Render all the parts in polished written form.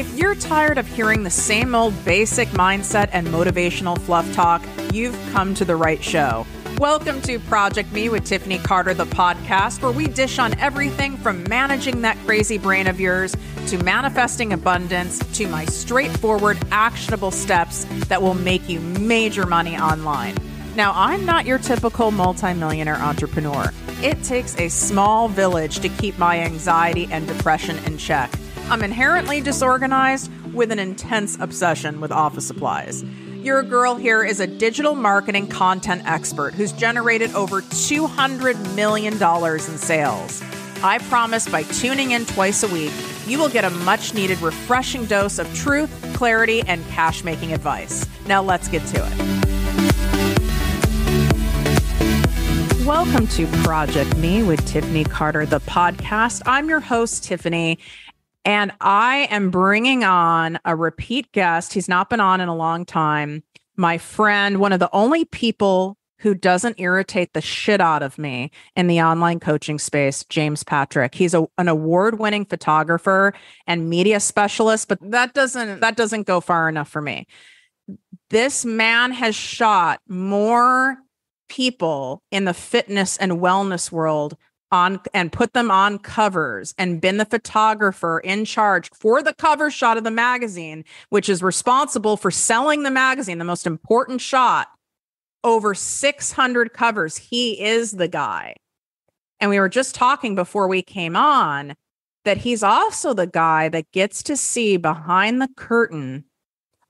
If you're tired of hearing the same old basic mindset and motivational fluff talk, you've come to the right show. Welcome to Project Me with Tiffany Carter, the podcast, where we dish on everything from managing that crazy brain of yours to manifesting abundance to my straightforward, actionable steps that will make you major money online. Now, I'm not your typical multimillionaire entrepreneur. It takes a small village to keep my anxiety and depression in check. I'm inherently disorganized with an intense obsession with office supplies. Your girl here is a digital marketing content expert who's generated over $200 million in sales. I promise by tuning in twice a week, you will get a much needed refreshing dose of truth, clarity, and cash-making advice. Now let's get to it. Welcome to Project Me with Tiffany Carter, the podcast. I'm your host, Tiffany, and I am bringing on a repeat guest. He's not been on in a long time. My friend, one of the only people who doesn't irritate the shit out of me in the online coaching space, James Patrick. He's an award-winning photographer and media specialist, but that doesn't go far enough for me. This man has shot more people in the fitness and wellness world on and put them on covers and been the photographer in charge for the cover shot of the magazine, which is responsible for selling the magazine, the most important shot, over 600 covers. He is the guy. And we were just talking before we came on that he's also the guy that gets to see behind the curtain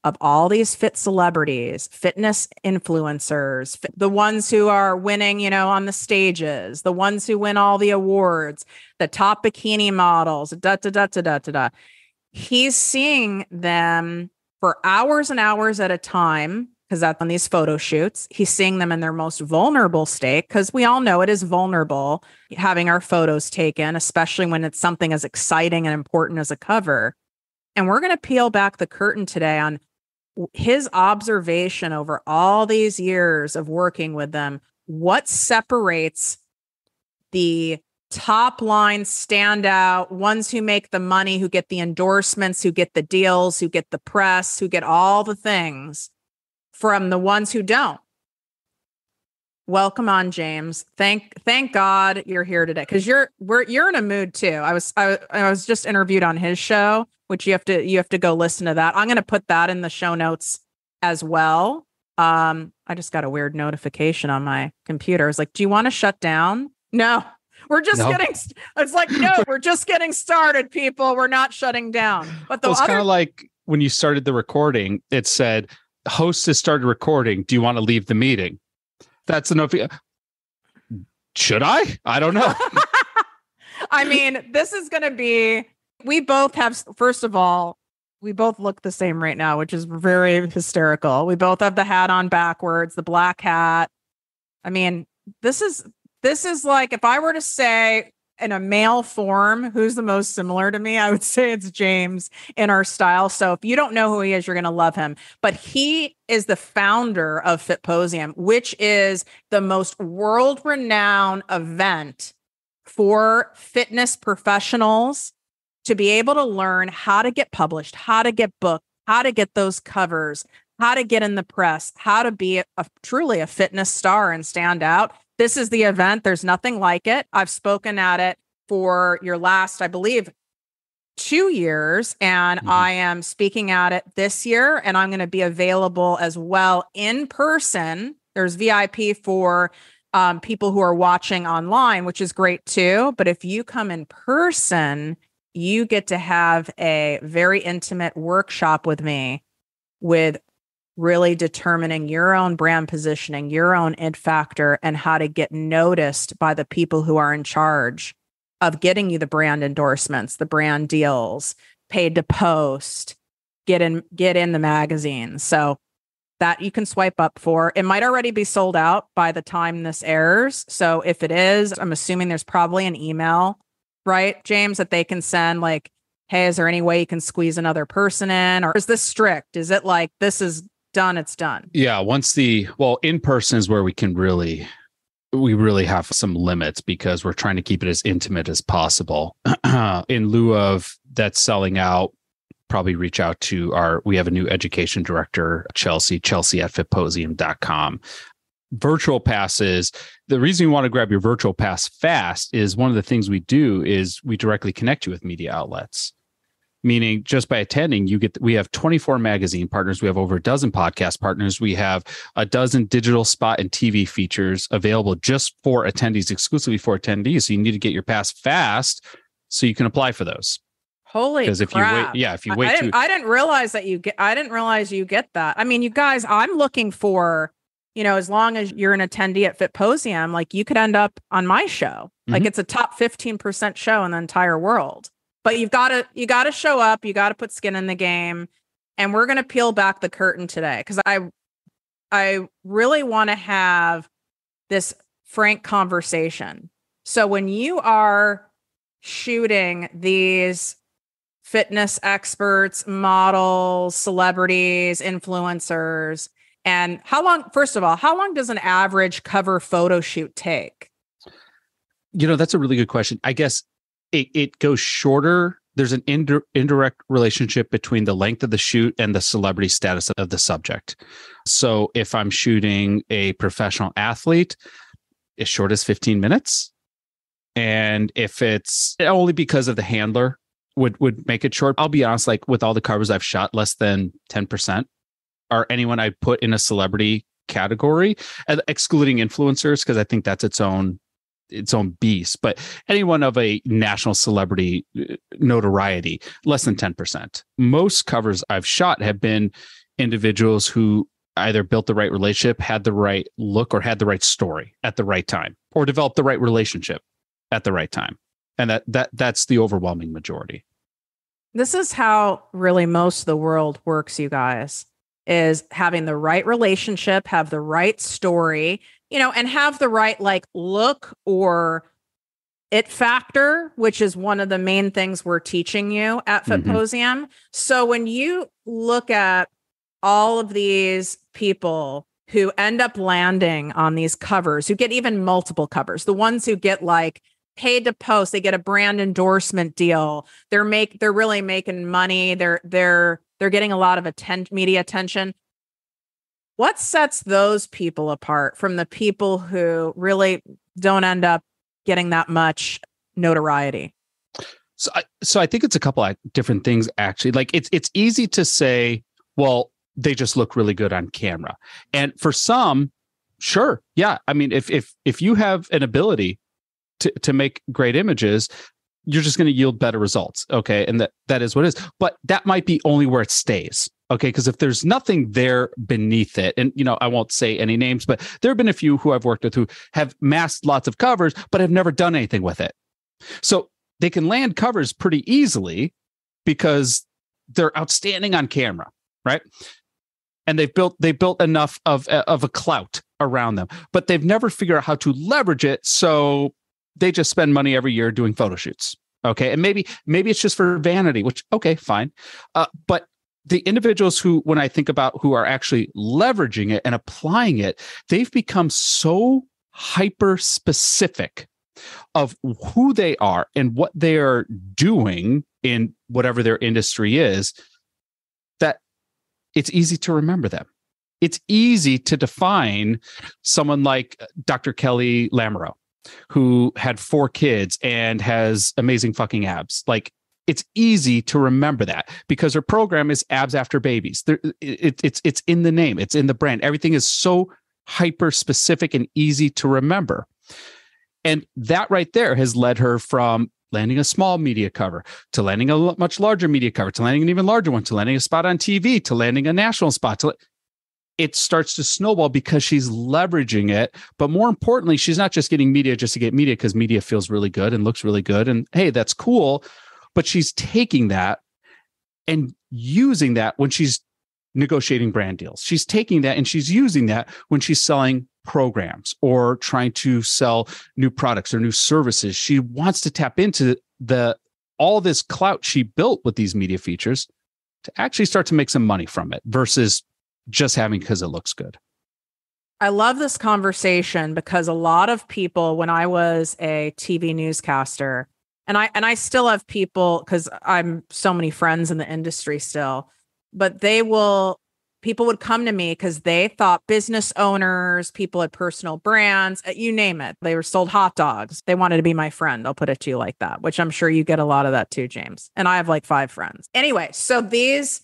of all these fit celebrities, fitness influencers, the ones who are winning, on the stages, the ones who win all the awards, the top bikini models, He's seeing them for hours and hours at a time, because that's on these photo shoots. He's seeing them in their most vulnerable state, because we all know it is vulnerable having our photos taken, especially when it's something as exciting and important as a cover. And we're going to peel back the curtain today on his observation over all these years of working with them. What separates the top line standout, ones who make the money, who get the endorsements, who get the deals, who get the press, who get all the things, from the ones who don't? Welcome on, James. Thank God you're here today, because you're in a mood too. I was just interviewed on his show, which you have to go listen to that. I'm going to put that in the show notes as well. I just got a weird notification on my computer. It's like, do you want to shut down? No, we're just getting. It's like, no, we're just getting started, people. We're not shutting down. But it's kind of like when you started the recording, it said, "Host has started recording. Do you want to leave the meeting?" That's enough. Should I? I don't know. I mean, this is going to be, we both have, first of all, we both look the same right now, which is very hysterical. We both have the hat on backwards, the black hat. I mean, this is like, if I were to say in a male form, who's the most similar to me, I would say it's James in our style. So if you don't know who he is, you're going to love him. But he is the founder of Fitposium, which is the most world-renowned event for fitness professionals to be able to learn how to get published, how to get booked, how to get those covers, how to get in the press, how to be truly a fitness star and stand out. This is the event. There's nothing like it. I've spoken at it for your last, I believe, 2 years, and I am speaking at it this year, and I'm going to be available as well in person. There's VIP for people who are watching online, which is great too. But if you come in person, you get to have a very intimate workshop with me with really determining your own brand positioning, your own it factor, and how to get noticed by the people who are in charge of getting you the brand endorsements, the brand deals, paid to post, get in the magazine. So that you can swipe up for. It might already be sold out by the time this airs. So if it is, I'm assuming there's probably an email, right, James, that they can send like, hey, is there any way you can squeeze another person in? Or is this strict? Is it like, this is done, it's done? Yeah. In person is where we really have some limits, because we're trying to keep it as intimate as possible. In lieu of that selling out probably reach out to we have a new education director, Chelsea at fitposium.com. Virtual passes. The reason you want to grab your virtual pass fast is one of the things we do is we directly connect you with media outlets. Meaning just by attending, we have 24 magazine partners. We have over a dozen podcast partners. We have a dozen digital spot and TV features available just for attendees, exclusively for attendees. So you need to get your pass fast so you can apply for those. Holy crap. If you wait I didn't realize that you get that. I mean, you guys, I'm looking for, as long as you're an attendee at Fitposium, like you could end up on my show. Mm-hmm. Like it's a top 15% show in the entire world. But you got to show up, you got to put skin in the game, and we're going to peel back the curtain today cuz I really want to have this frank conversation. So when you are shooting these fitness experts, models, celebrities, influencers, and how long does an average cover photo shoot take? That's a really good question. I guess it goes shorter. There's an indirect relationship between the length of the shoot and the celebrity status of the subject. So if I'm shooting a professional athlete, as short as 15 minutes. And if it's only because of the handler would make it short. I'll be honest, like with all the covers I've shot, less than 10% are anyone I put in a celebrity category, excluding influencers, because I think that's its own beast. But anyone of a national celebrity notoriety, less than 10%. Most covers I've shot have been individuals who either built the right relationship, had the right look, or had the right story at the right time, or developed the right relationship at the right time. And that's the overwhelming majority. This is how really most of the world works, you guys, is having the right relationship, have the right story, and have the right look or it factor, which is one of the main things we're teaching you at Fitposium. Mm-hmm. So when you look at all of these people who end up landing on these covers, who get even multiple covers, the ones who get paid to post, they get a brand endorsement deal. They're really making money. They're getting a lot of media attention. What sets those people apart from the people who really don't end up getting that much notoriety? So I think it's a couple of different things, actually. Like it's easy to say, well, they just look really good on camera. And for some, sure. Yeah. I mean, if you have an ability to make great images, you're just going to yield better results. Okay. And that is what it is. But that might be only where it stays. Okay. Because if there's nothing there beneath it, and I won't say any names, but there have been a few who I've worked with who have masked lots of covers, but have never done anything with it. So they can land covers pretty easily because they're outstanding on camera, right? And they built enough of a clout around them, but they've never figured out how to leverage it. So they just spend money every year doing photo shoots. Okay. And maybe it's just for vanity, which, okay, fine. But the individuals who, when I think about who are actually leveraging it and applying it, they've become so hyper specific of who they are and what they are doing in whatever their industry is, that it's easy to remember them. It's easy to define someone like Dr. Kelly Lamoureux, who had 4 kids and has amazing fucking abs. Like, it's easy to remember that because her program is abs after babies. It's in the name. It's in the brand. Everything is so hyper specific and easy to remember. And that right there has led her from landing a small media cover to landing a much larger media cover to landing an even larger one to landing a spot on TV to landing a national spot. It starts to snowball because she's leveraging it. But more importantly, she's not just getting media just to get media because media feels really good and looks really good. And hey, that's cool. But she's taking that and using that when she's negotiating brand deals. She's taking that and she's using that when she's selling programs or trying to sell new products or new services. She wants to tap into all this clout she built with these media features to actually start to make some money from it versus just having because it looks good. I love this conversation because a lot of people, when I was a TV newscaster, And I still have people, because I'm so many friends in the industry still, but people would come to me because they thought business owners, people had personal brands, you name it. They were sold hot dogs. They wanted to be my friend. I'll put it to you like that, which I'm sure you get a lot of that too, James. And I have like 5 friends. Anyway, so these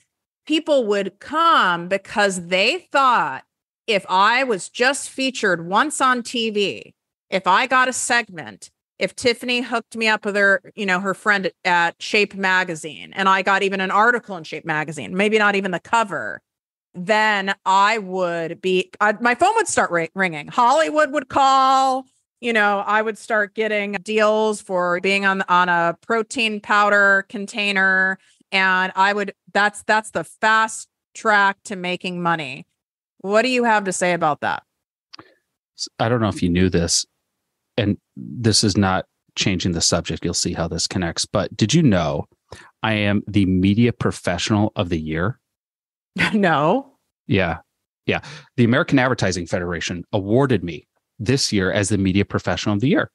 people would come because they thought if I was just featured once on TV, if I got a segment, if Tiffany hooked me up with her friend at Shape Magazine, and I got even an article in Shape Magazine, maybe not even the cover, then I would my phone would start ringing. Hollywood would call, I would start getting deals for being on a protein powder container. And that's the fast track to making money. What do you have to say about that? I don't know if you knew this, and this is not changing the subject. You'll see how this connects. But did you know I am the media professional of the year? No. Yeah. The American Advertising Federation awarded me this year as the media professional of the year.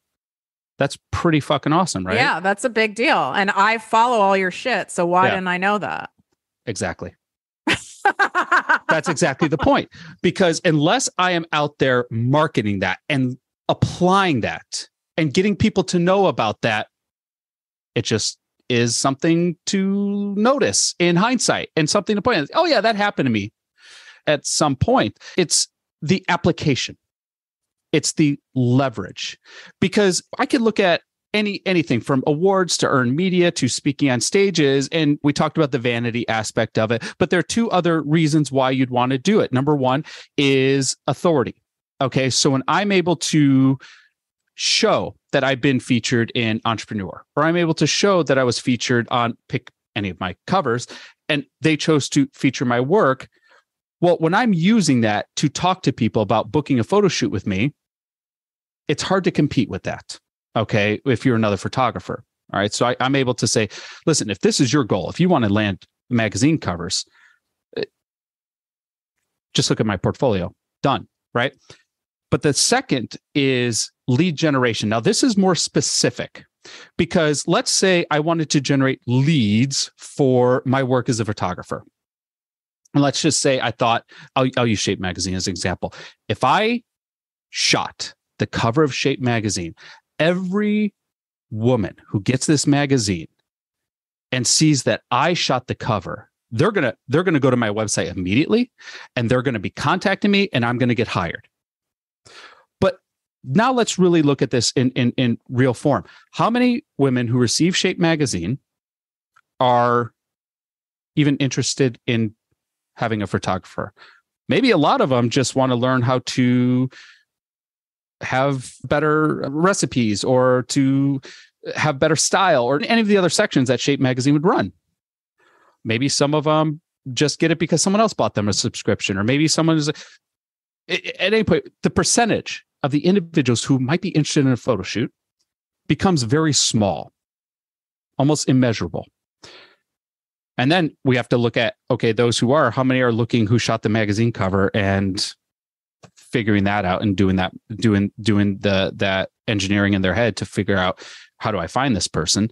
That's pretty fucking awesome, right? Yeah, that's a big deal. And I follow all your shit. So why didn't I know that? Exactly. That's exactly the point. Because unless I am out there marketing that and applying that and getting people to know about that, it just is something to notice in hindsight and something to point out. Oh yeah, that happened to me at some point. It's the application. It's the leverage. Because I could look at anything from awards to earned media to speaking on stages. And we talked about the vanity aspect of it, but there are 2 other reasons why you'd want to do it. Number 1 is authority. Okay. So when I'm able to show that I've been featured in Entrepreneur, or I'm able to show that I was featured on, pick any of my covers, and they chose to feature my work. Well, when I'm using that to talk to people about booking a photo shoot with me, it's hard to compete with that. Okay. If you're another photographer. All right. So I'm able to say, listen, if this is your goal, if you want to land magazine covers, just look at my portfolio. Done. Right. But the second is lead generation. Now, this is more specific because let's say I wanted to generate leads for my work as a photographer. And let's just say I thought, I'll use Shape Magazine as an example. If I shot the cover of Shape Magazine, every woman who gets this magazine and sees that I shot the cover, they're gonna go to my website immediately, and they're gonna be contacting me, and I'm gonna get hired. But now let's really look at this in real form. How many women who receive Shape Magazine are even interested in having a photographer? Maybe a lot of them just want to learn how to have better recipes or to have better style or any of the other sections that Shape Magazine would run. Maybe some of them just get it because someone else bought them a subscription, or maybe someone is at any point, the percentage of the individuals who might be interested in a photo shoot becomes very small, almost immeasurable. And then we have to look at, okay, those who are, how many are looking who shot the magazine cover and figuring that out and doing that engineering in their head to figure out, how do I find this person?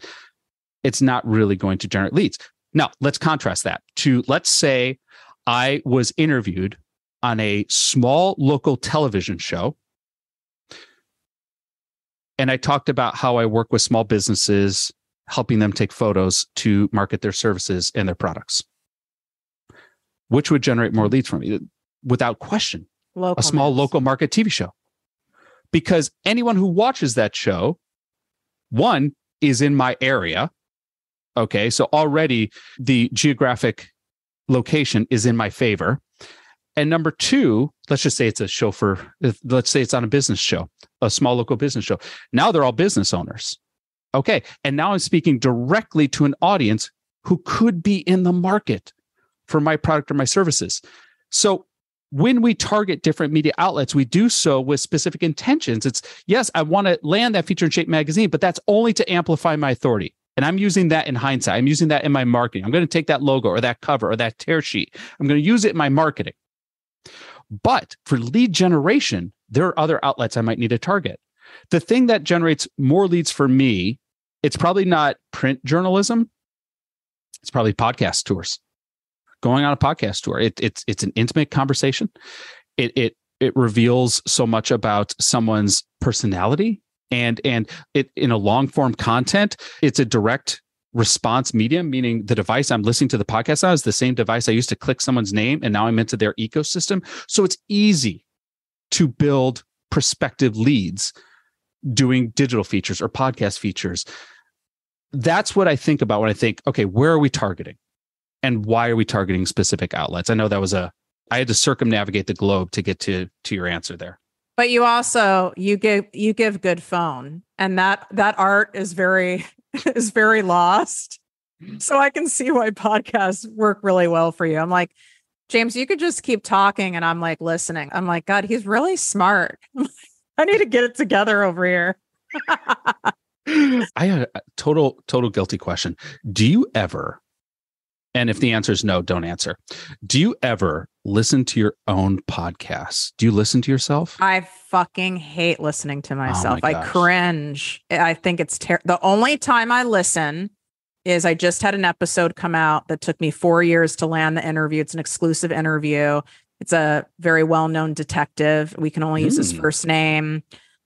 It's not really going to generate leads. Now, let's contrast that to, let's say I was interviewed on a small local television show, and I talked about how I work with small businesses, helping them take photos to market their services and their products. Which would generate more leads for me? Without question, a small local market TV show. Because anyone who watches that show, one, is in my area. Okay, so already the geographic location is in my favor. And number 2, let's just say it's a show let's say it's on a business show, a small local business show. Now they're all business owners. Okay, and now I'm speaking directly to an audience who could be in the market for my product or my services. So when we target different media outlets, we do so with specific intentions. It's, yes, I want to land that feature in Shape Magazine, but that's only to amplify my authority. And I'm using that in hindsight. I'm using that in my marketing. I'm going to take that logo or that cover or that tear sheet. I'm going to use it in my marketing. But for lead generation, there are other outlets I might need to target. The thing that generates more leads for me It's probably not print journalism. It's probably podcast tours. Going on a podcast tour. It's an intimate conversation. It reveals so much about someone's personality, and it in a long form content. It's a direct response medium, meaning the device I'm listening to the podcast on is the same device I used to click someone's name, and now I'm into their ecosystem. So it's easy to build prospective leads doing digital features or podcast features. That's what I think about when I think, okay, where are we targeting? And why are we targeting specific outlets? I know I had to circumnavigate the globe to get to your answer there. But you also, you give good phone, and that art is very lost. So I can see why podcasts work really well for you. I'm like, James, you could just keep talking and I'm like listening. I'm like, God, he's really smart. I need to get it together over here. I had a total guilty question. Do you ever, and if the answer is no, don't answer. Do you ever listen to your own podcasts? Do you listen to yourself? I fucking hate listening to myself. Oh my I cringe. I think it's the only time I listen is I just had an episode come out that took me 4 years to land the interview. It's an exclusive interview. It's a very well-known detective. We can only use his first name.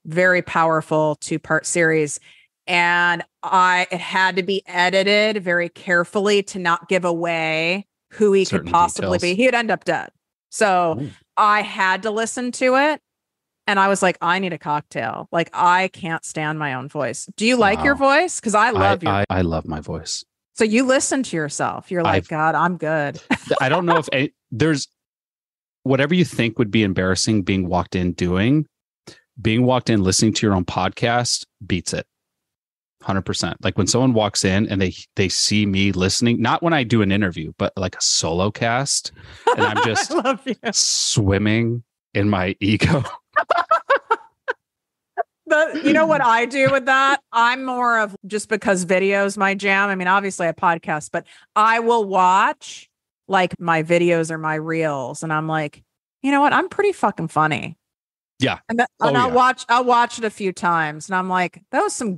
Very powerful 2-part series. And it had to be edited very carefully to not give away who he could possibly be. He'd end up dead. So I had to listen to it. And I was like, I need a cocktail. Like, I can't stand my own voice. Do you like your voice? Because I love I love my voice. So you listen to yourself. You're like, God, I'm good. I don't know if there's whatever you think would be embarrassing being walked in listening to your own podcast beats it. 100%. Like when someone walks in and they see me listening, not when I do an interview, but like a solo cast, and I'm just swimming in my ego. You know what I do with that? I'm more of, just because video's my jam. I mean, obviously I podcast, but I will watch like my videos or my reels, and I'm like, you know what? I'm pretty fucking funny. Yeah. And I'll watch it a few times, and I'm like, I'm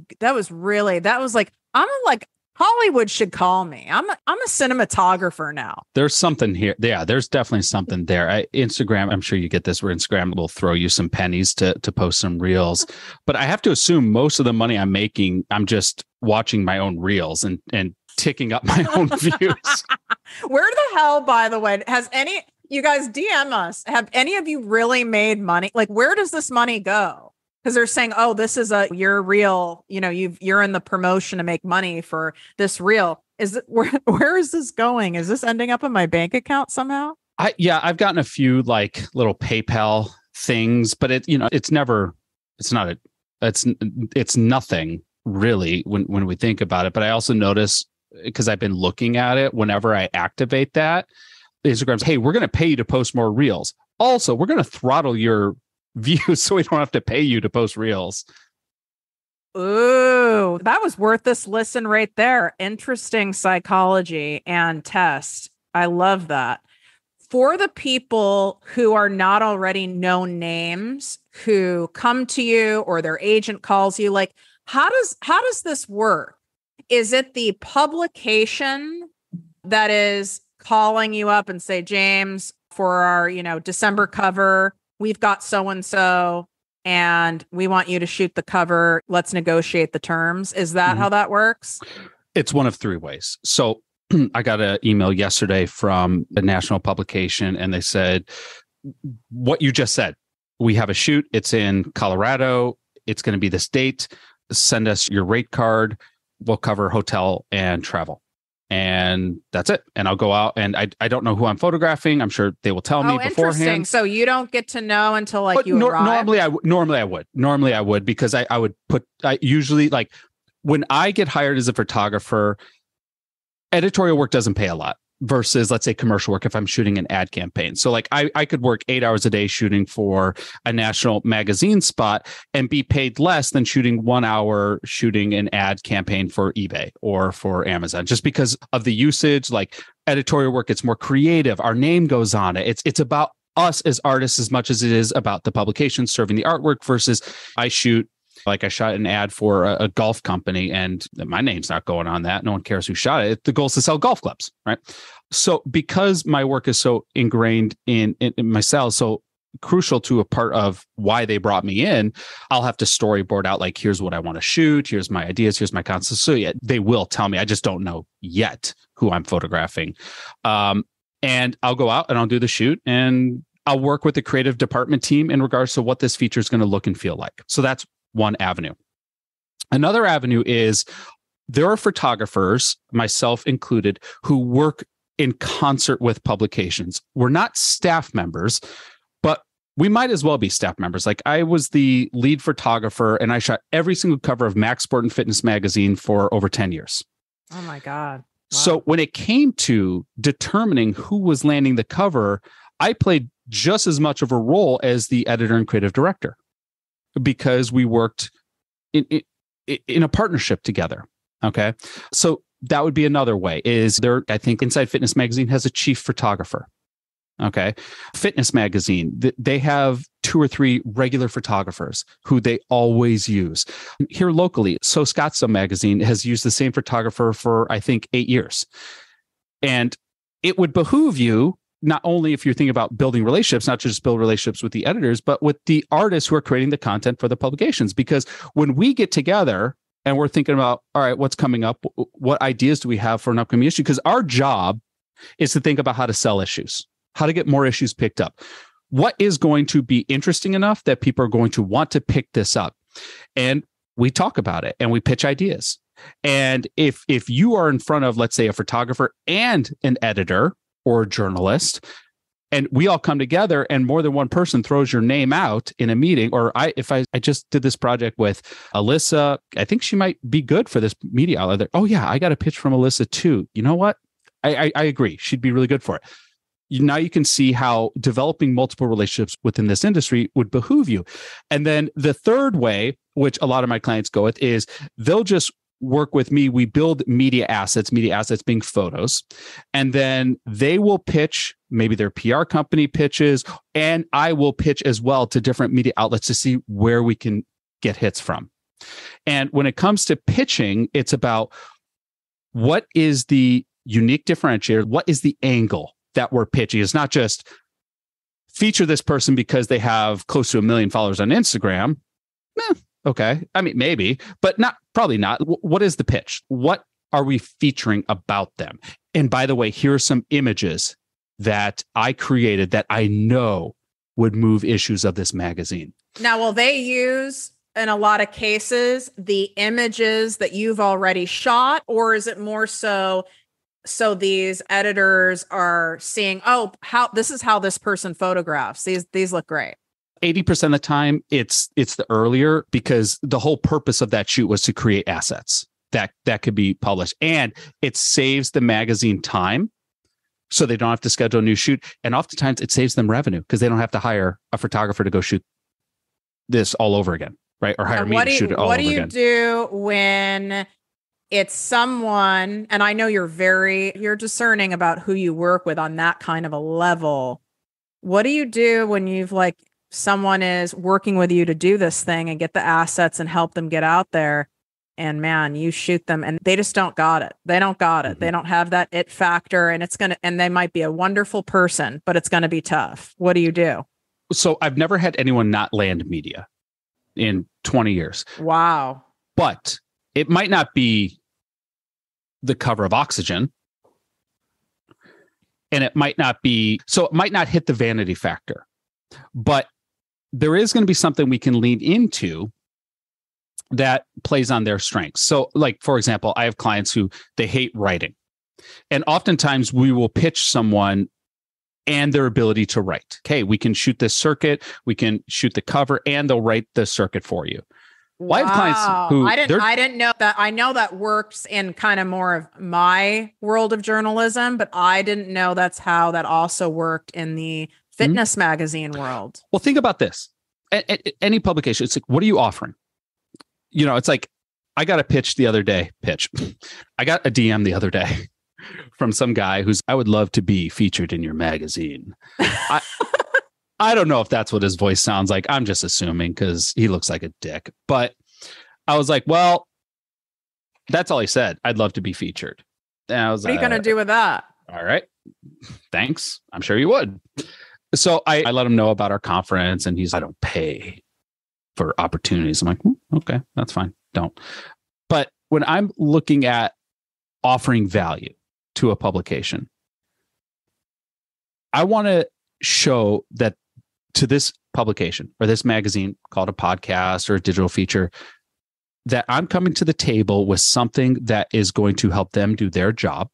like, Hollywood should call me. I'm a cinematographer now. There's something here. Yeah, there's definitely something there. Instagram, I'm sure you get this, where Instagram will throw you some pennies to post some reels. But I have to assume most of the money I'm making, I'm just watching my own reels and ticking up my own views. Where the hell, by the way, you guys DM us, have any of you really made money? Like, where does this money go? Because they're saying, oh, this is your reel, you're in the promotion to make money for this reel. Where is this going? Is this ending up in my bank account somehow? I've gotten a few like little PayPal things, but it's nothing really when we think about it. But I also notice, because I've been looking at it, whenever I activate that, Instagram's, hey, we're going to pay you to post more reels. Also, we're going to throttle your views so we don't have to pay you to post reels. Ooh, that was worth this listen right there. Interesting psychology and test. I love that. For the people who are not already known names, who come to you or their agent calls you, like, how does this work? Is it the publication that is calling you up and say, James, for our, December cover, we've got so-and-so and we want you to shoot the cover. Let's negotiate the terms. Is that how that works? It's one of 3 ways. So I got an email yesterday from a national publication, and they said, what you just said, we have a shoot. It's in Colorado. It's going to be this date. Send us your rate card. We'll cover hotel and travel. And that's it. And I'll go out, and I don't know who I'm photographing. I'm sure they will tell me beforehand. Interesting. So you don't get to know until you arrive? Normally I would, because I usually, like, when I get hired as a photographer, editorial work doesn't pay a lot versus, let's say, commercial work if I'm shooting an ad campaign. So like I could work 8 hours a day shooting for a national magazine spot and be paid less than shooting 1 hour shooting an ad campaign for eBay or for Amazon, just because of the usage. Like editorial work, it's more creative. Our name goes on it. It's about us as artists as much as it is about the publication serving the artwork, versus I shoot Like I shot an ad for a golf company and my name's not going on that. No one cares who shot it. The goal is to sell golf clubs, right? So because my work is so ingrained in my sales, so crucial to a part of why they brought me in, I'll have to storyboard out like, here's what I want to shoot. Here's my ideas. Here's my concepts. So yeah, they will tell me. I just don't know yet who I'm photographing. And I'll go out and I'll do the shoot and I'll work with the creative department team in regards to what this feature is going to look and feel like. So that's one avenue. Another avenue is there are photographers, myself included, who work in concert with publications. We're not staff members, but we might as well be staff members. Like I was the lead photographer and I shot every single cover of Max Sport and Fitness magazine for over 10 years. Oh my God. Wow. So when it came to determining who was landing the cover, I played just as much of a role as the editor and creative director because we worked in a partnership together. Okay. So that would be another way is there, I think Inside Fitness Magazine has a chief photographer. Okay. Fitness Magazine, they have 2 or 3 regular photographers who they always use. Here locally, So Scottsdale Magazine has used the same photographer for, I think, 8 years. And it would behoove you, not only if you're thinking about building relationships, not just build relationships with the editors, but with the artists who are creating the content for the publications. Because when we get together and we're thinking about, all right, what's coming up? What ideas do we have for an upcoming issue? Because our job is to think about how to sell issues, how to get more issues picked up. What is going to be interesting enough that people are going to want to pick this up? And we talk about it and we pitch ideas. And if you are in front of, let's say, a photographer and an editor or a journalist, and we all come together and more than one person throws your name out in a meeting, or I just did this project with Alyssa, I think she might be good for this media outlet. Oh yeah, I got a pitch from Alyssa too. You know what? I agree. She'd be really good for it. Now you can see how developing multiple relationships within this industry would behoove you. And then the third way, which a lot of my clients go with, is they'll just work with me. We build media assets being photos, and then they will pitch, maybe their PR company pitches, and I will pitch as well to different media outlets to see where we can get hits from. And when it comes to pitching, it's about what is the unique differentiator, what is the angle that we're pitching. It's not just feature this person because they have close to 1 million followers on Instagram. Okay. I mean, maybe, but probably not. What is the pitch? What are we featuring about them? And by the way, here are some images that I created that I know would move issues of this magazine. Now, will they use, in a lot of cases, the images that you've already shot, or is it more so these editors are seeing, oh, this is how this person photographs. These look great. 80% of the time, it's the earlier, because the whole purpose of that shoot was to create assets that could be published, and it saves the magazine time, so they don't have to schedule a new shoot, and oftentimes it saves them revenue because they don't have to hire a photographer to go shoot this all over again, right? Or hire me to shoot it all over again. What do you do when it's someone, and I know you're discerning about who you work with on that kind of a level. What do you do when someone is working with you to do this thing and get the assets and help them get out there, and man, you shoot them and they just don't got it. They don't got it. Mm-hmm. They don't have that it factor, and they might be a wonderful person, but it's going to be tough. What do you do? So I've never had anyone not land media in 20 years. Wow. But it might not be the cover of Oxygen, and it might not hit the vanity factor, but there is going to be something we can lean into that plays on their strengths. So like, for example, I have clients who they hate writing, and oftentimes we will pitch someone and their ability to write. Okay, we can shoot this circuit, we can shoot the cover, and they'll write the circuit for you. Well, I have clients who I didn't know that. I know that works in kind of more of my world of journalism, but I didn't know that's how that also worked in the fitness magazine world. Well, think about this. Any publication, it's like, what are you offering? It's like, I got a pitch the other day. I got a DM the other day from some guy I would love to be featured in your magazine. I don't know if that's what his voice sounds like. I'm just assuming because he looks like a dick. But I was like, well, that's all he said. I'd love to be featured. And I was What are you going to do with that? All right. Thanks. I'm sure you would. So I let him know about our conference, and he's, I don't pay for opportunities. I'm like, okay, that's fine. Don't. But when I'm looking at offering value to a publication, I want to show that to this publication or this magazine, called a podcast or a digital feature, that I'm coming to the table with something that is going to help them do their job,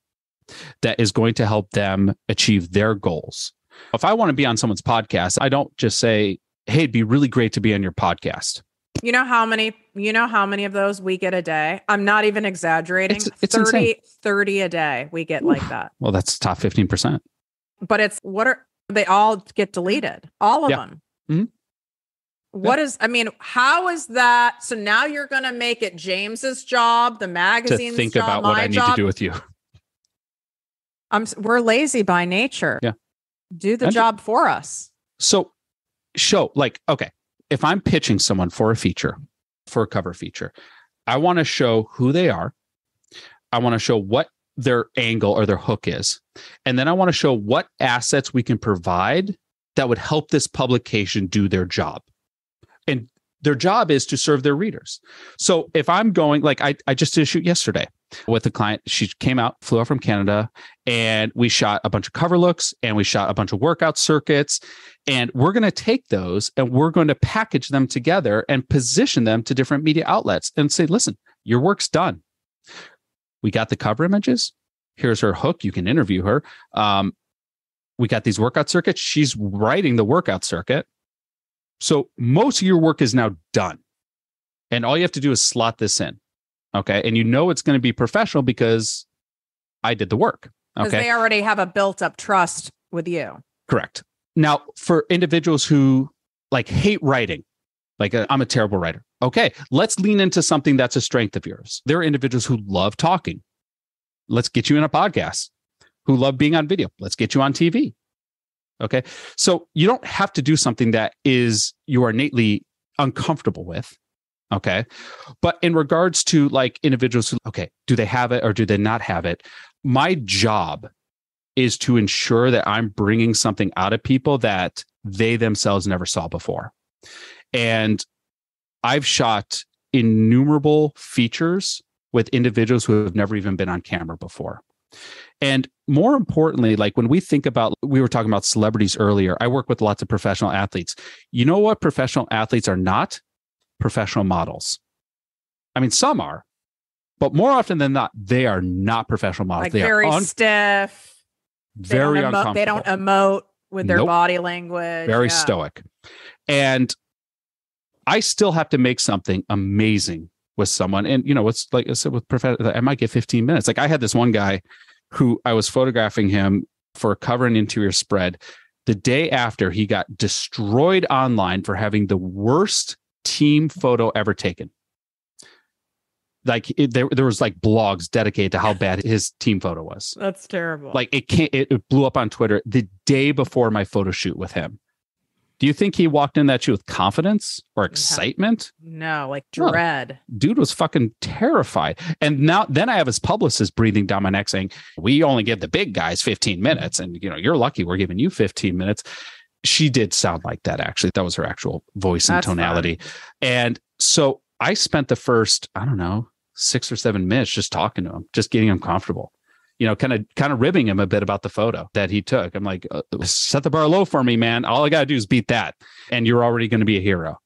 that is going to help them achieve their goals. If I want to be on someone's podcast, I don't just say, hey, it'd be really great to be on your podcast. You know how many of those we get a day? I'm not even exaggerating. It's 30 a day we get like that. Well, that's top 15%. But they all get deleted. All of them. Mm-hmm. How is that? So now you're going to make it James's job, the magazine's to think job, about what I need to do with you. We're lazy by nature. Yeah. Do the job for us. So okay, if I'm pitching someone for a feature, for a cover feature, I want to show who they are. I want to show what their angle or their hook is. And then I want to show what assets we can provide that would help this publication do their job. And their job is to serve their readers. So if I'm going, like I just did a shoot yesterday with a client. She came out, flew out from Canada, and we shot a bunch of cover looks and we shot a bunch of workout circuits. And we're going to take those and we're going to package them together and position them to different media outlets and say, listen, your work's done. We got the cover images. Here's her hook. You can interview her. We got these workout circuits. She's writing the workout circuit. So most of your work is now done. And all you have to do is slot this in. Okay. And it's going to be professional because I did the work. Okay. Because they already have a built up trust with you. Correct. Now, for individuals who hate writing, I'm a terrible writer. Okay. Let's lean into something that's a strength of yours. There are individuals who love talking. Let's get you in a podcast. Who love being on video. Let's get you on TV. Okay. So you don't have to do something that you are innately uncomfortable with. Okay. But in regards to individuals who, do they have it or do they not have it? My job is to ensure that I'm bringing something out of people that they themselves never saw before. And I've shot innumerable features with individuals who have never even been on camera before. And more importantly, when we think about, we were talking about celebrities earlier, I work with lots of professional athletes. You know what professional athletes are not? Professional models. I mean, some are, but more often than not, they are not professional models. They very are stiff. Very uncomfortable. They don't emote with their body language. Very stoic. And I still have to make something amazing with someone. And, it's like I said, with I might get 15 minutes. I had this one guy who I was photographing him for a cover and interior spread. The day after, he got destroyed online for having the worst team photo ever taken. There was blogs dedicated to how bad his team photo was. That's terrible. It blew up on Twitter the day before my photo shoot with him. Do you think he walked in that shoot with confidence or excitement? No, dread. No. Dude was fucking terrified. And then I have his publicist breathing down my neck saying, we only give the big guys 15 minutes. And, you're lucky we're giving you 15 minutes. She did sound like that, actually. That was her actual voice and tonality. Fun. And so I spent the first, 6 or 7 minutes just talking to him, just getting him comfortable. Kind of ribbing him a bit about the photo that he took. I'm like, set the bar low for me, man. All I got to do is beat that. And you're already going to be a hero.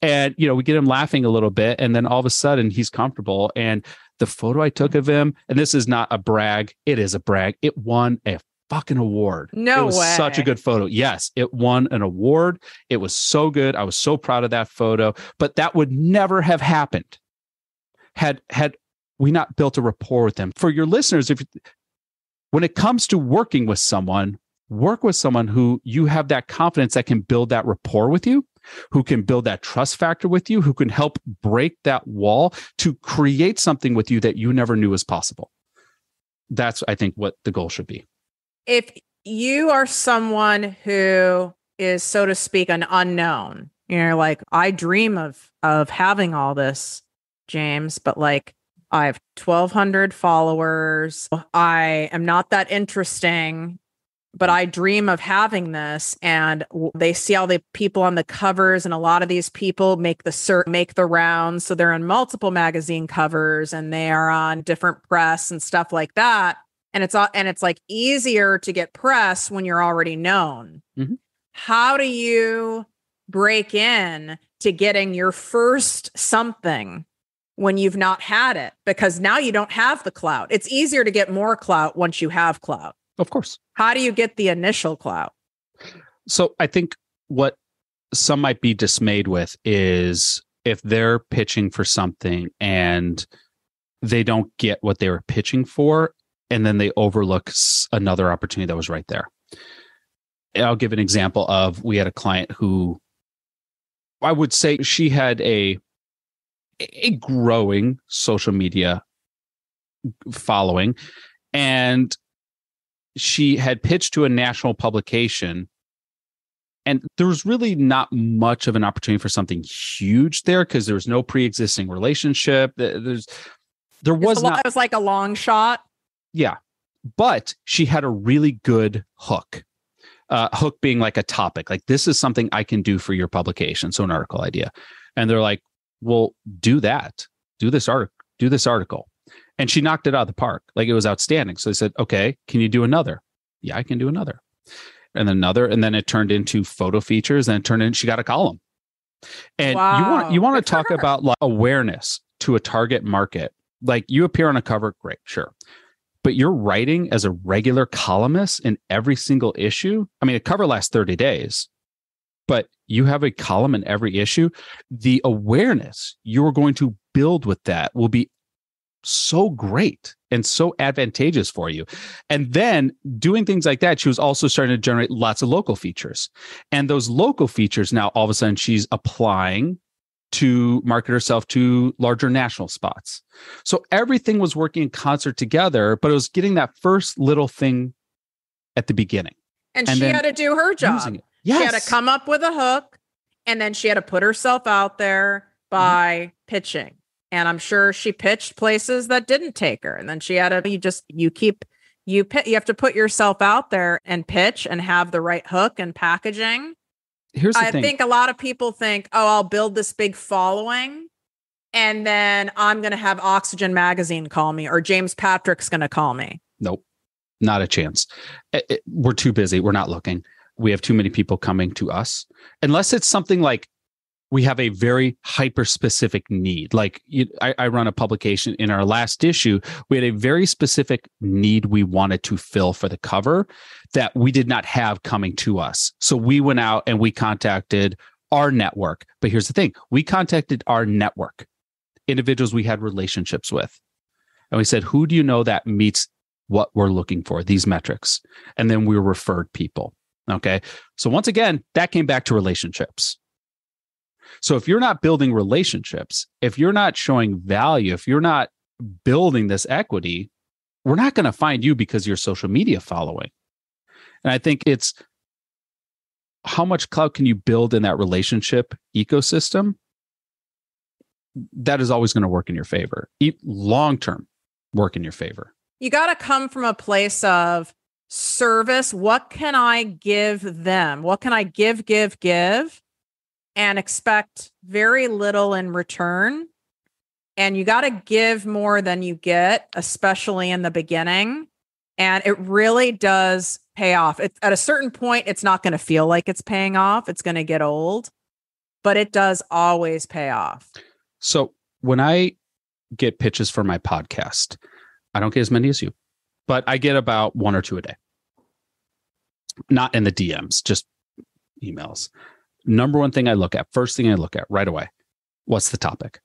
And, we get him laughing a little bit. And then all of a sudden he's comfortable. And the photo I took of him, and this is not a brag. It is a brag. It won a fucking award. No way. It was such a good photo. Yes, it won an award. It was so good. I was so proud of that photo. But that would never have happened had we not built a rapport with them. For your listeners, when it comes to working with someone, work with someone who you have that confidence that can build that rapport with you, who can build that trust factor with you, who can help break that wall to create something with you that you never knew was possible. That's, I think, what the goal should be. If you are someone who is, so to speak, an unknown, I dream of having all this James, but like I have 1,200 followers. I am not that interesting, but I dream of having this. And they see all the people on the covers, and a lot of these people make the rounds. So they're on multiple magazine covers, and they are on different press and stuff like that. And it's like easier to get press when you're already known. Mm-hmm. How do you break in to getting your first something when you've not had it? Because now you don't have the clout. It's easier to get more clout once you have clout. Of course. How do you get the initial clout? So I think what some might be dismayed with is if they're pitching for something and they don't get what they were pitching for, and then they overlook another opportunity that was right there. I'll give an example of, we had a client who I would say she had a growing social media following, and she had pitched to a national publication, and there was really not much of an opportunity for something huge there because there was no pre-existing relationship. It was like a long shot. Yeah. But she had a really good hook. Hook being like a topic, like this is something I can do for your publication. So an article idea. And they're like, well, do that. Do this article. And she knocked it out of the park. Like, it was outstanding. So they said, okay, can you do another? Yeah, I can do another. And then another. And then it turned into photo features, and she got a column. And you want to talk about like awareness to a target market. Like, you appear on a cover, great, sure. But you're writing as a regular columnist in every single issue. I mean, a cover lasts 30 days, but you have a column in every issue. The awareness you're going to build with that will be so great and so advantageous for you. And then doing things like that, she was also starting to generate lots of local features. And those local features, now all of a sudden she's applying to market herself to larger national spots. So everything was working in concert together, but it was getting that first little thing at the beginning. And she had to do her job. Yes. She had to come up with a hook, and then she had to put herself out there by pitching. And I'm sure she pitched places that didn't take her. And then she had to, you have to put yourself out there and pitch and have the right hook and packaging. Here's the thing. I think a lot of people think, oh, I'll build this big following, and then I'm going to have Oxygen Magazine call me, or James Patrick's going to call me. Nope, not a chance. We're too busy. We're not looking. We have too many people coming to us. Unless it's something like we have a very hyper-specific need. Like, I run a publication. In our last issue, we had a very specific need we wanted to fill for the cover that we did not have coming to us. So we went out and we contacted our network. But here's the thing. We contacted our network, individuals we had relationships with. And we said, who do you know that meets what we're looking for, these metrics? And then we referred people. Okay. So once again, that came back to relationships. So if you're not building relationships, if you're not showing value, if you're not building this equity, we're not going to find you because of your social media following. And I think it's how much clout can you build in that relationship ecosystem? That is always going to work in your favor. Long-term work in your favor. You got to come from a place of service. What can I give them? What can I give? And expect very little in return. And you got to give more than you get, especially in the beginning. And it really does pay off. At a certain point, it's not going to feel like it's paying off. It's going to get old, but it does always pay off. So when I get pitches for my podcast, I don't get as many as you, but I get about 1 or 2 a day. Not in the DMs, just emails. Number one thing I look at, first thing I look at right away, what's the topic?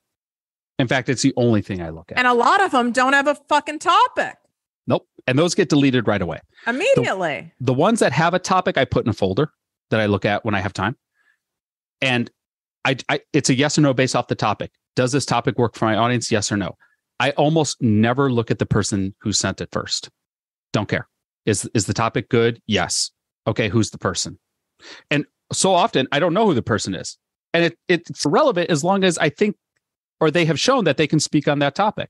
In fact, it's the only thing I look at. And a lot of them don't have a fucking topic. Nope. And those get deleted right away. Immediately. The ones that have a topic, I put in a folder that I look at when I have time. And it's a yes or no based off the topic. Does this topic work for my audience? Yes or no? I almost never look at the person who sent it first. Don't care. Is the topic good? Yes. Okay, who's the person? And so often I don't know who the person is. And it's irrelevant as long as I think or they have shown that they can speak on that topic.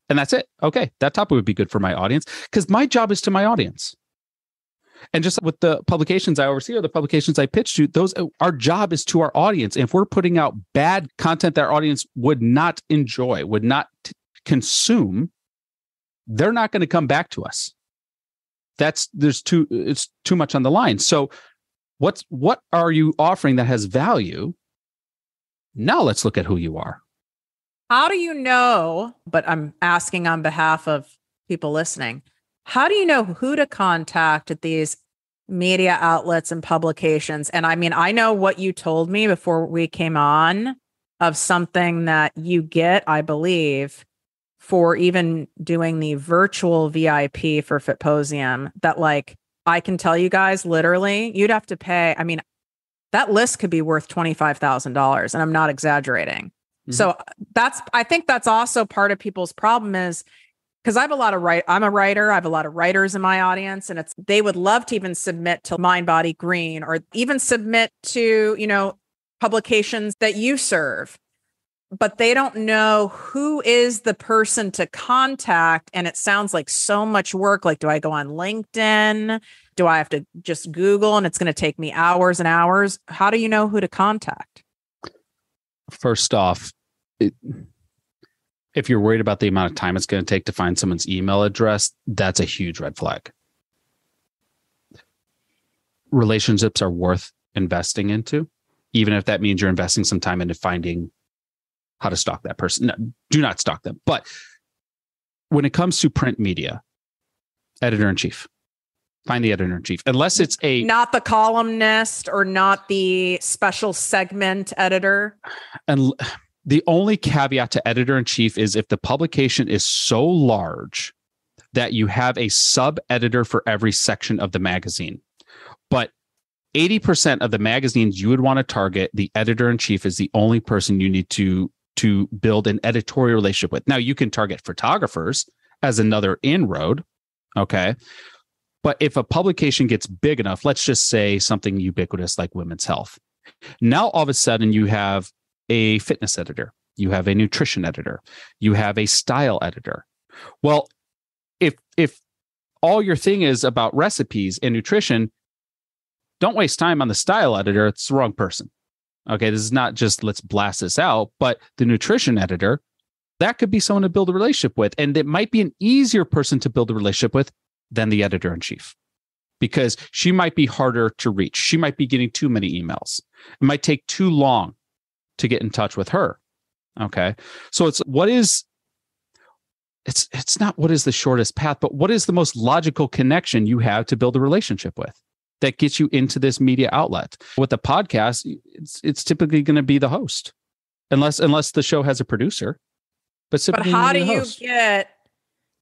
And that's it. Okay, that topic would be good for my audience because my job is to my audience. And just with the publications I oversee or the publications I pitch to, our job is to our audience. And if we're putting out bad content that our audience would not enjoy, would not consume, they're not going to come back to us. It's too much on the line. So what are you offering that has value? Now let's look at who you are. How do you know, but I'm asking on behalf of people listening, how do you know who to contact at these media outlets and publications? And I mean, I know what you told me before we came on of something that you get, I believe, for even doing the virtual VIP for Fitposium that like, I can tell you guys, literally, you'd have to pay. I mean, that list could be worth $25,000 and I'm not exaggerating. Mm-hmm. So I think that's also part of people's problem is because I'm a writer. I have a lot of writers in my audience and they would love to even submit to Mind Body Green or even submit to, publications that you serve, but they don't know who is the person to contact. And it sounds like so much work. Like, do I go on LinkedIn? Do I have to just Google and it's going to take me hours and hours? How do you know who to contact? First off, if you're worried about the amount of time it's going to take to find someone's email address, that's a huge red flag. Relationships are worth investing into, even if that means you're investing some time into finding how to stalk that person. No, do not stalk them. But when it comes to print media, editor-in-chief, find the editor-in-chief. Unless it's not the columnist or not the special segment editor. And the only caveat to editor-in-chief is if the publication is so large that you have a sub-editor for every section of the magazine. But 80% of the magazines you would want to target, the editor-in-chief is the only person you need to build an editorial relationship with. Now, you can target photographers as another inroad, okay? But if a publication gets big enough, let's just say something ubiquitous like Women's Health, now all of a sudden you have a fitness editor, you have a nutrition editor, you have a style editor. Well, if all your thing is about recipes and nutrition, don't waste time on the style editor. It's the wrong person. Okay, this is not just let's blast this out, but the nutrition editor, that could be someone to build a relationship with. And it might be an easier person to build a relationship with than the editor-in-chief because she might be harder to reach. She might be getting too many emails. It might take too long to get in touch with her. Okay, so it's not what is the shortest path, but what is the most logical connection you have to build a relationship with that gets you into this media outlet. With the podcast, it's typically going to be the host, unless the show has a producer. But how do you get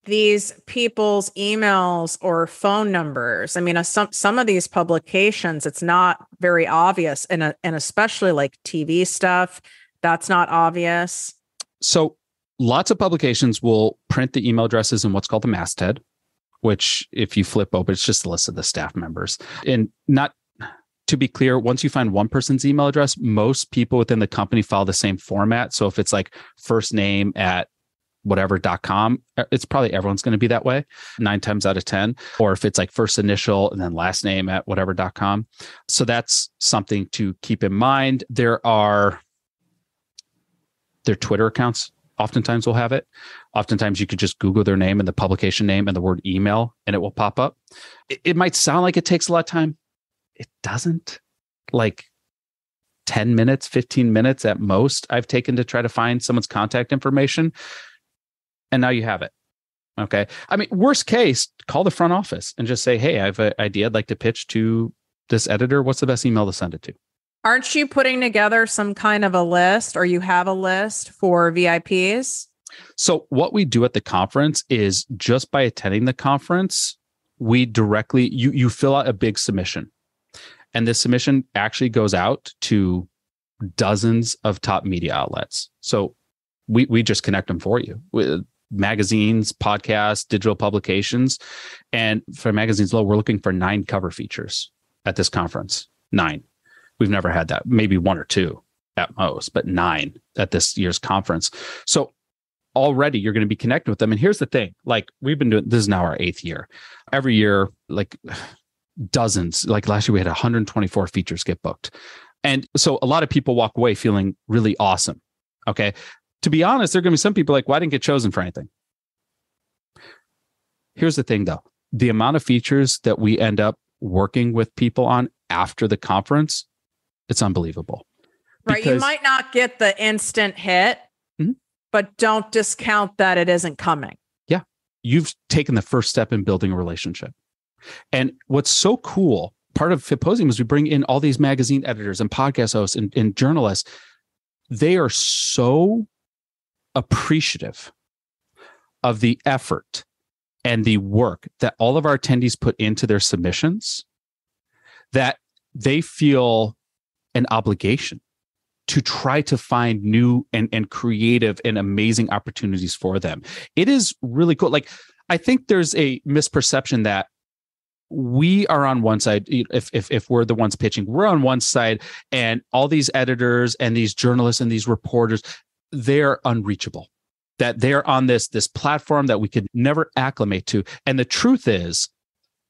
these people's emails or phone numbers? I mean, some of these publications, it's not very obvious, and especially like TV stuff, that's not obvious. So lots of publications will print the email addresses in what's called the masthead, which if you flip open, it's just a list of the staff members. And not to be clear, once you find one person's email address, most people within the company follow the same format. So if it's like first name at whatever.com, it's probably everyone's going to be that way 9 times out of 10. Or if it's like first initial and then last name at whatever.com. So that's something to keep in mind. Their Twitter accounts oftentimes will have it. Oftentimes you could just Google their name and the publication name and the word email, and it will pop up. It might sound like it takes a lot of time. It doesn't. Like 10 minutes, 15 minutes at most, I've taken to try to find someone's contact information. And now you have it. Okay. I mean, worst case, call the front office and just say, hey, I have an idea I'd like to pitch to this editor. What's the best email to send it to? Aren't you putting together some kind of a list, or you have a list for VIPs? So what we do at the conference is just by attending the conference, we directly, you fill out a big submission. And this submission actually goes out to dozens of top media outlets. So we just connect them for you with magazines, podcasts, digital publications. And for Magazines Low, we're looking for 9 cover features at this conference. 9. We've never had that, maybe 1 or 2. at most, but 9 at this year's conference. So already you're going to be connected with them. And here's the thing, like we've been doing, this is now our 8th year. Every year, like dozens, like last year we had 124 features get booked. And so a lot of people walk away feeling really awesome. Okay. To be honest, there are going to be some people like, well, I didn't get chosen for anything. Here's the thing though. The amount of features that we end up working with people on after the conference, it's unbelievable. Right. You might not get the instant hit, but don't discount that it isn't coming. Yeah. You've taken the first step in building a relationship. And what's so cool, part of Fitposium is we bring in all these magazine editors and podcast hosts and journalists. They are so appreciative of the effort and the work that all of our attendees put into their submissions that they feel an obligation to try to find new and creative and amazing opportunities for them. It is really cool. Like, I think there's a misperception that we are on one side. If we're the ones pitching, we're on one side, and all these editors and these journalists and these reporters, they're unreachable, that they're on this platform that we could never acclimate to. And the truth is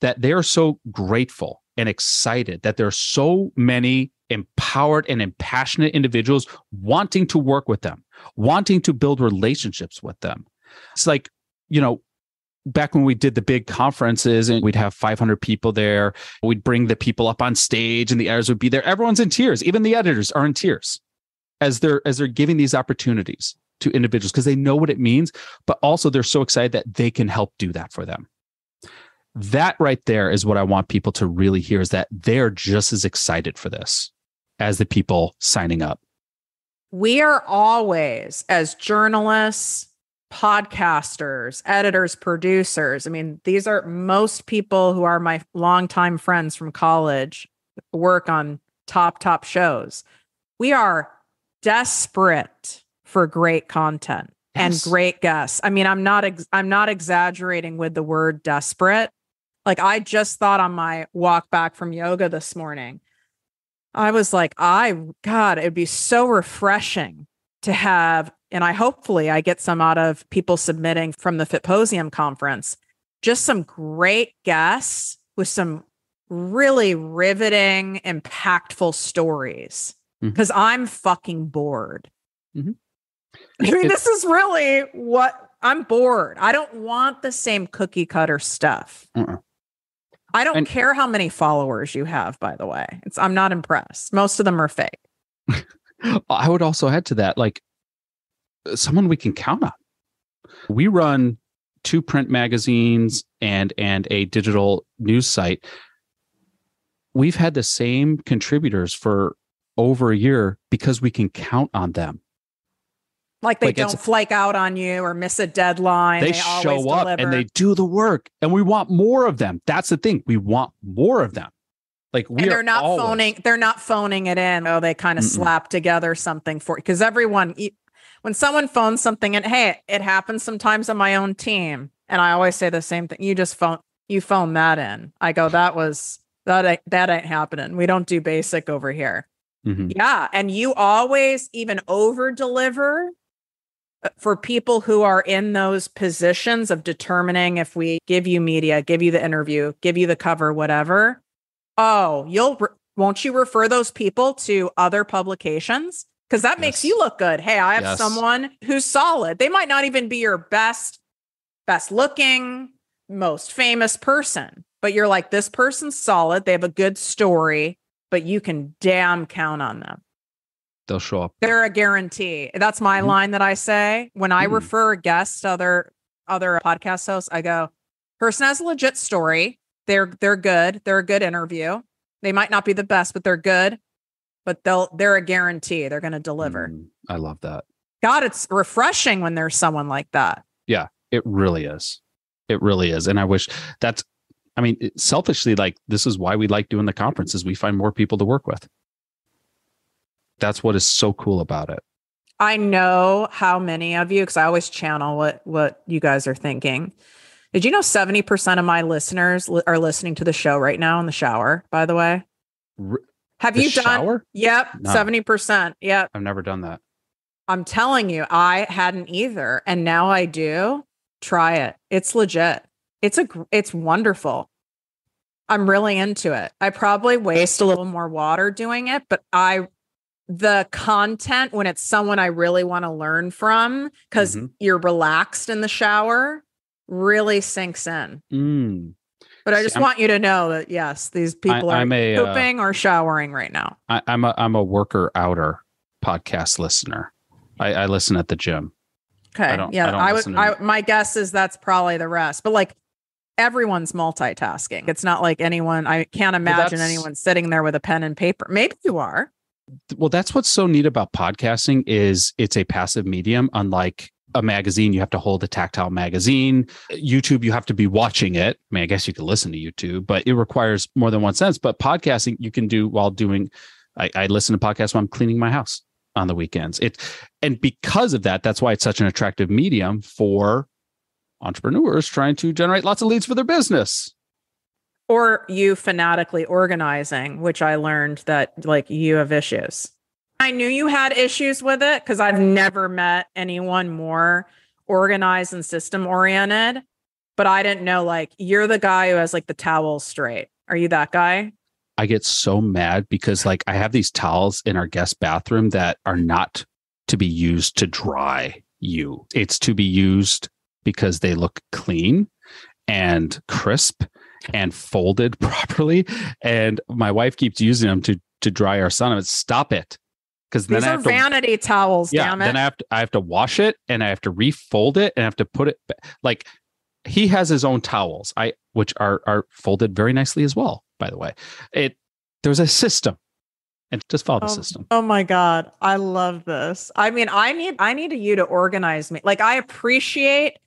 that they are so grateful and excited that there are so many empowered and passionate individuals wanting to work with them, wanting to build relationships with them. It's like, back when we did the big conferences and we'd have 500 people there, we'd bring the people up on stage and the editors would be there. Everyone's in tears. Even the editors are in tears as they're giving these opportunities to individuals because they know what it means, but also they're so excited that they can help do that for them. That right there is what I want people to really hear, is that they're just as excited for this as the people signing up. We are always, as journalists, podcasters, editors, producers. I mean, these are most people who are my longtime friends from college, work on top shows. We are desperate for great content and great guests. I mean, I'm not exaggerating with the word desperate. Like, I just thought on my walk back from yoga this morning, I was like, God, it'd be so refreshing to have, and hopefully I get some out of people submitting from the Fitposium conference, just some great guests with some really riveting, impactful stories. Because I'm fucking bored. I mean, this is really what I'm bored. I don't want the same cookie cutter stuff. I don't care how many followers you have, by the way. I'm not impressed. Most of them are fake. I would also add to that, like, someone we can count on. We run 2 print magazines and a digital news site. We've had the same contributors for over a year because we can count on them. Like they don't flake out on you or miss a deadline. They show up and they do the work, and we want more of them. That's the thing. We want more of them. Like, they're not phoning it in. Oh, they kind of slap together something for, because everyone, when someone phones something in, hey, it happens sometimes on my own team. And I always say the same thing. You phone that in. I go, that ain't happening. We don't do basic over here. Yeah. And you always even over deliver for people who are in those positions of determining if we give you media, give you the interview, give you the cover, whatever. Oh, won't you refer those people to other publications? Because that makes you look good. Hey, I have someone who's solid. They might not even be your best looking, most famous person, but you're like, this person's solid. They have a good story, but you can damn count on them. They'll show up. They're a guarantee. That's my line that I say when I refer a guest to other podcast hosts. I go, person has a legit story. They're good. They're a good interview. They might not be the best, but they're good. But they're a guarantee. They're going to deliver. I love that. God, it's refreshing when there's someone like that. Yeah, it really is. It really is. And I wish selfishly, like, this is why we like doing the conferences. We find more people to work with. That's what is so cool about it. I know how many of you, because I always channel what you guys are thinking. Did you know 70% of my listeners are listening to the show right now in the shower, by the way? Have The you done? shower? Yep, No. 70%. Yep. I've never done that. I'm telling you, I hadn't either, and now I do. Try it. It's legit. It's wonderful. I'm really into it. I probably waste a little more water doing it, but the content when it's someone I really want to learn from, because you're relaxed in the shower, really sinks in. But I just want you to know that yes, these people are pooping or showering right now. I'm a worker outer podcast listener. I listen at the gym. Okay. My guess is that's probably the rest. But like everyone's multitasking. It's not like I can't imagine anyone sitting there with a pen and paper. Maybe you are. Well, that's what's so neat about podcasting is it's a passive medium. Unlike a magazine, you have to hold a tactile magazine. YouTube, you have to be watching it. I mean, I guess you can listen to YouTube, but it requires more than one sense. But podcasting, you can do while doing. I listen to podcasts while I'm cleaning my house on the weekends. And because of that, that's why it's such an attractive medium for entrepreneurs trying to generate lots of leads for their business. Or you fanatically organizing, which I learned that like you have issues. I knew you had issues with it because I've never met anyone more organized and system oriented, but I didn't know like you're the guy who has like the towels straight. Are you that guy? I get so mad because like I have these towels in our guest bathroom that are not to be used to dry you. It's to be used because they look clean and crisp and folded properly. And my wife keeps using them to dry our son. Stop it. Because then these are vanity towels. Yeah. Damn it. Then I have to wash it and I have to refold it and I have to put it like he has his own towels, which are folded very nicely as well, by the way. There's a system. And just follow the system. Oh my God. I love this. I mean, I need you to organize me. Like I appreciate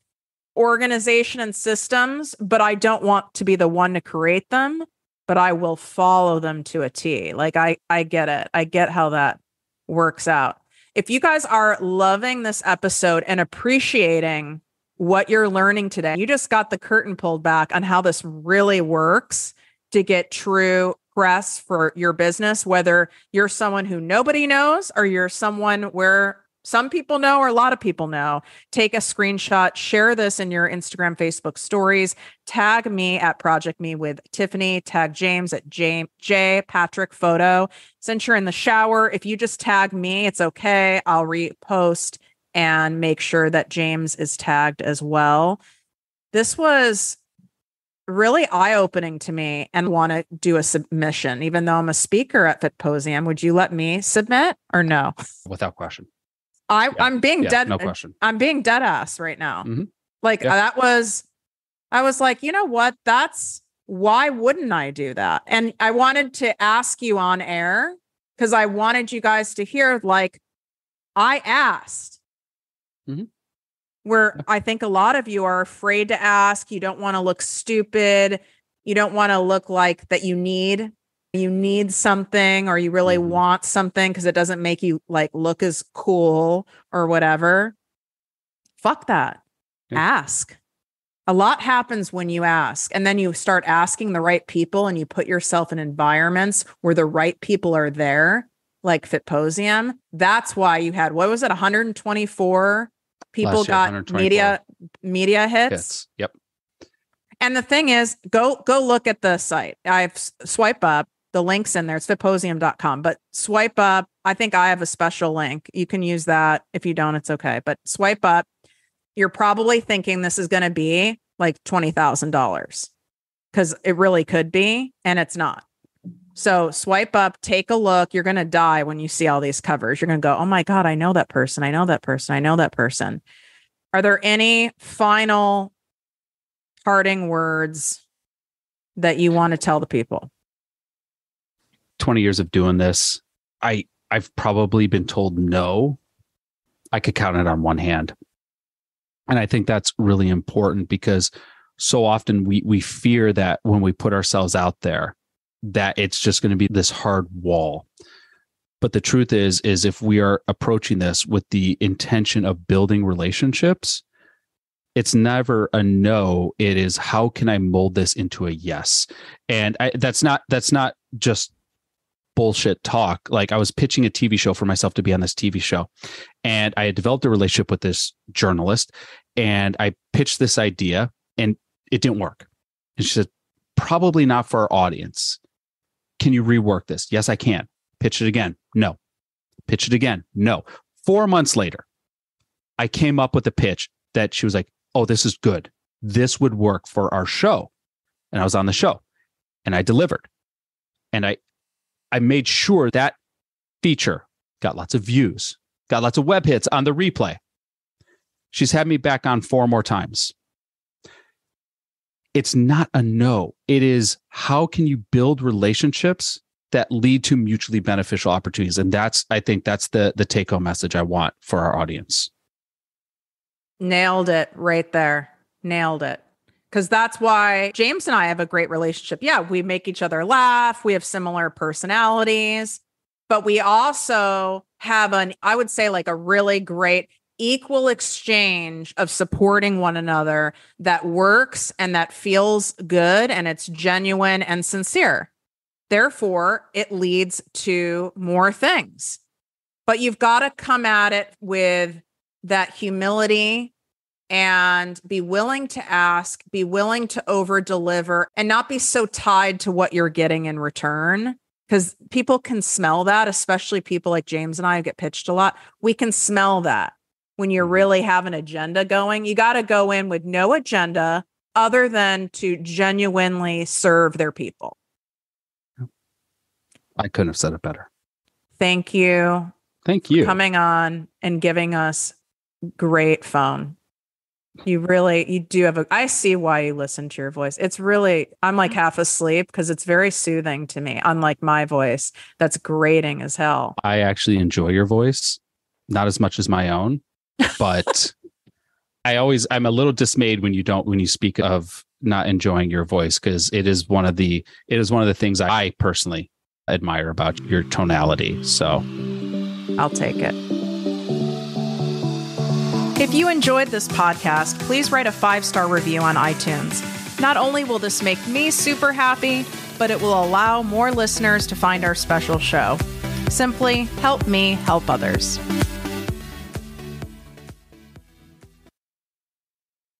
organization and systems, but I don't want to be the one to create them, but I will follow them to a T. Like I get it. I get how that works out. If you guys are loving this episode and appreciating what you're learning today, you just got the curtain pulled back on how this really works to get true press for your business, whether you're someone who nobody knows or you're someone where some people know or a lot of people know. Take a screenshot, share this in your Instagram, Facebook stories, tag me at ProjectME with Tiffany, tag James at J Patrick Photo. Since you're in the shower, if you just tag me, it's okay. I'll repost and make sure that James is tagged as well. This was really eye-opening to me and want to do a submission. Even though I'm a speaker at Fitposium, would you let me submit or no? Without question. I'm being dead. No question. I'm being dead ass right now. Like I was like, you know what? Why wouldn't I do that? And I wanted to ask you on air because I wanted you guys to hear, like I asked where I think a lot of you are afraid to ask. You don't want to look stupid. You don't want to look like that you need something or you really want something because it doesn't make you like look as cool or whatever. Fuck that. Ask. A lot happens when you ask, and then you start asking the right people and you put yourself in environments where the right people are there, like Fitposium. That's why you had, what was it? 124 people got media hits. Yep. And the thing is, go look at the site. I've swipe up. The link's in there. It's fitposium.com. But swipe up. I think I have a special link. You can use that. If you don't, it's okay. But swipe up. You're probably thinking this is going to be like $20,000 because it really could be, and it's not. So swipe up, take a look. You're going to die when you see all these covers. You're going to go, oh my God, I know that person. I know that person. I know that person. Are there any final parting words that you want to tell the people? 20 years of doing this, I've probably been told no. I could count it on one hand. And I think that's really important because so often we fear that when we put ourselves out there, that it's just going to be this hard wall. But the truth is if we are approaching this with the intention of building relationships, it's never a no. It is, how can I mold this into a yes? And that's not just bullshit talk. Like I was pitching a TV show for myself to be on this TV show. And I had developed a relationship with this journalist and I pitched this idea and it didn't work. And she said, probably not for our audience. Can you rework this? Yes, I can. Pitch it again. No. Pitch it again. No. 4 months later, I came up with a pitch that she was like, oh, this is good. This would work for our show. And I was on the show and I delivered. And I made sure that feature got lots of views, got lots of web hits on the replay. She's had me back on 4 more times. It's not a no. It is how can you build relationships that lead to mutually beneficial opportunities? And I think that's the take-home message I want for our audience. Nailed it right there. Nailed it. Because that's why James and I have a great relationship. Yeah, we make each other laugh. We have similar personalities, but we also have I would say like a really great equal exchange of supporting one another that works and that feels good and it's genuine and sincere. Therefore, it leads to more things. But you've got to come at it with that humility and be willing to ask, be willing to over deliver and not be so tied to what you're getting in return. Because people can smell that, especially people like James and I who get pitched a lot. We can smell that when you really have an agenda going. You got to go in with no agenda other than to genuinely serve their people. I couldn't have said it better. Thank you. Thank you for coming on and giving us great phone. You do have I see why you listen to your voice. It's really, I'm like half asleep because it's very soothing to me, unlike my voice. That's grating as hell. I actually enjoy your voice, not as much as my own, but I'm a little dismayed when you speak of not enjoying your voice, because it is one of the things I personally admire about your tonality. So I'll take it. If you enjoyed this podcast, please write a 5-star review on iTunes. Not only will this make me super happy, but it will allow more listeners to find our special show. Simply help me help others.